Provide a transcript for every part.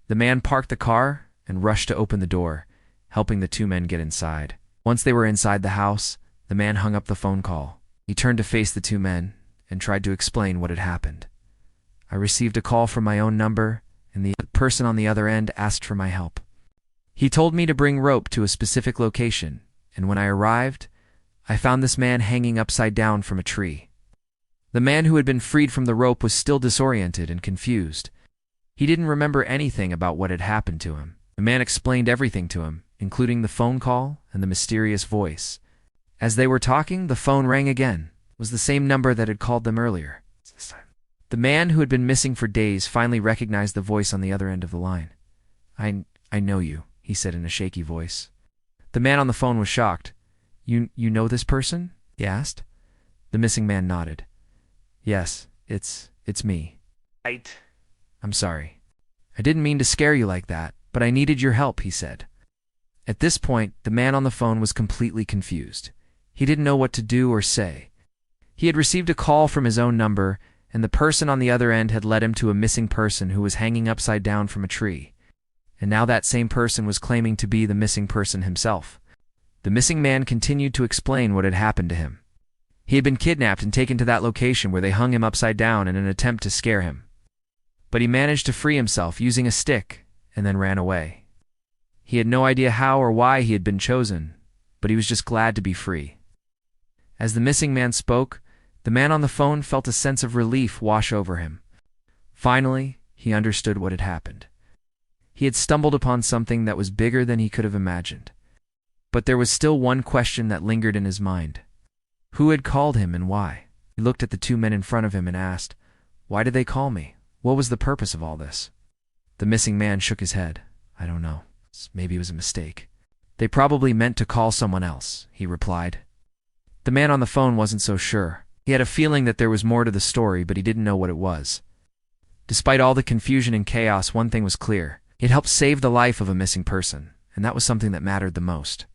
The man parked the car and rushed to open the door, helping the two men get inside. Once they were inside the house, the man hung up the phone call. He turned to face the two men and tried to explain what had happened. "I received a call from my own number, and the person on the other end asked for my help. He told me to bring rope to a specific location, and when I arrived, I found this man hanging upside down from a tree. The man who had been freed from the rope was still disoriented and confused. He didn't remember anything about what had happened to him. The man explained everything to him, including the phone call and the mysterious voice. As they were talking, the phone rang again. It was the same number that had called them earlier. The man who had been missing for days finally recognized the voice on the other end of the line. I know you," he said in a shaky voice. The man on the phone was shocked. You know this person?" he asked. The missing man nodded. "Yes, it's me." Right. "I'm sorry. I didn't mean to scare you like that, but I needed your help," he said. At this point, the man on the phone was completely confused. He didn't know what to do or say. He had received a call from his own number, and the person on the other end had led him to a missing person who was hanging upside down from a tree. And now that same person was claiming to be the missing person himself. The missing man continued to explain what had happened to him. He had been kidnapped and taken to that location where they hung him upside down in an attempt to scare him. But he managed to free himself using a stick and then ran away. He had no idea how or why he had been chosen, but he was just glad to be free. As the missing man spoke, the man on the phone felt a sense of relief wash over him. Finally, he understood what had happened. He had stumbled upon something that was bigger than he could have imagined. But there was still one question that lingered in his mind. Who had called him and why? He looked at the two men in front of him and asked, "Why did they call me? What was the purpose of all this?" The missing man shook his head. "I don't know. Maybe it was a mistake. They probably meant to call someone else," he replied. The man on the phone wasn't so sure. He had a feeling that there was more to the story, but he didn't know what it was. Despite all the confusion and chaos, one thing was clear. It helped save the life of a missing person, and that was something that mattered the most.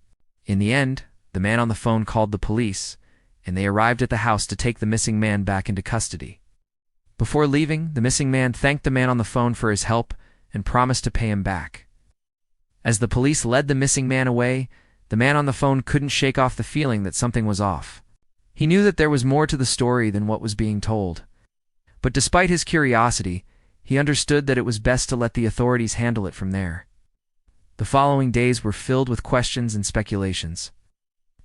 In the end, the man on the phone called the police, and they arrived at the house to take the missing man back into custody. Before leaving, the missing man thanked the man on the phone for his help and promised to pay him back. As the police led the missing man away, the man on the phone couldn't shake off the feeling that something was off. He knew that there was more to the story than what was being told. But despite his curiosity, he understood that it was best to let the authorities handle it from there. The following days were filled with questions and speculations.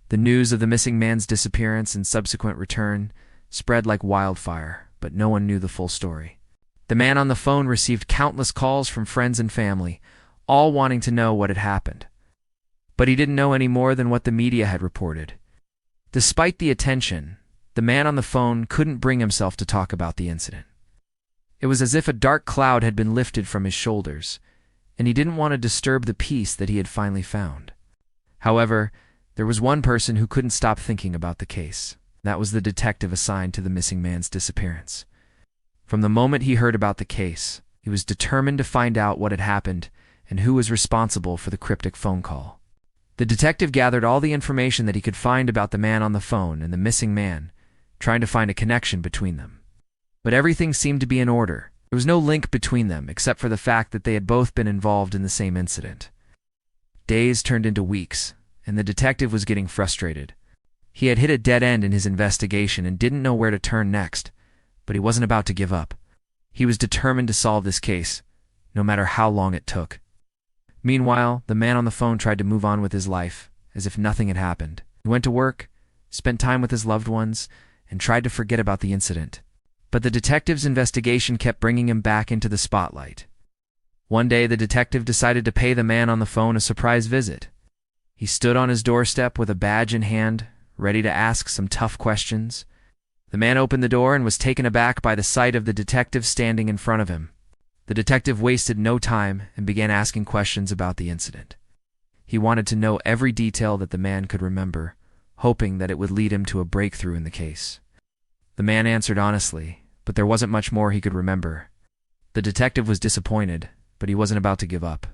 The news of the missing man's disappearance and subsequent return spread like wildfire, but no one knew the full story. The man on the phone received countless calls from friends and family, all wanting to know what had happened. But he didn't know any more than what the media had reported. Despite the attention, the man on the phone couldn't bring himself to talk about the incident. It was as if a dark cloud had been lifted from his shoulders, and he didn't want to disturb the peace that he had finally found. However, there was one person who couldn't stop thinking about the case. That was the detective assigned to the missing man's disappearance. From the moment he heard about the case, he was determined to find out what had happened and who was responsible for the cryptic phone call. The detective gathered all the information that he could find about the man on the phone and the missing man, trying to find a connection between them. But everything seemed to be in order. There was no link between them except for the fact that they had both been involved in the same incident. Days turned into weeks, and the detective was getting frustrated. He had hit a dead end in his investigation and didn't know where to turn next, but he wasn't about to give up. He was determined to solve this case, no matter how long it took. Meanwhile, the man on the phone tried to move on with his life, as if nothing had happened. He went to work, spent time with his loved ones, and tried to forget about the incident. But the detective's investigation kept bringing him back into the spotlight. One day, the detective decided to pay the man on the phone a surprise visit. He stood on his doorstep with a badge in hand, ready to ask some tough questions. The man opened the door and was taken aback by the sight of the detective standing in front of him. The detective wasted no time and began asking questions about the incident. He wanted to know every detail that the man could remember, hoping that it would lead him to a breakthrough in the case. The man answered honestly, but there wasn't much more he could remember. The detective was disappointed, but he wasn't about to give up.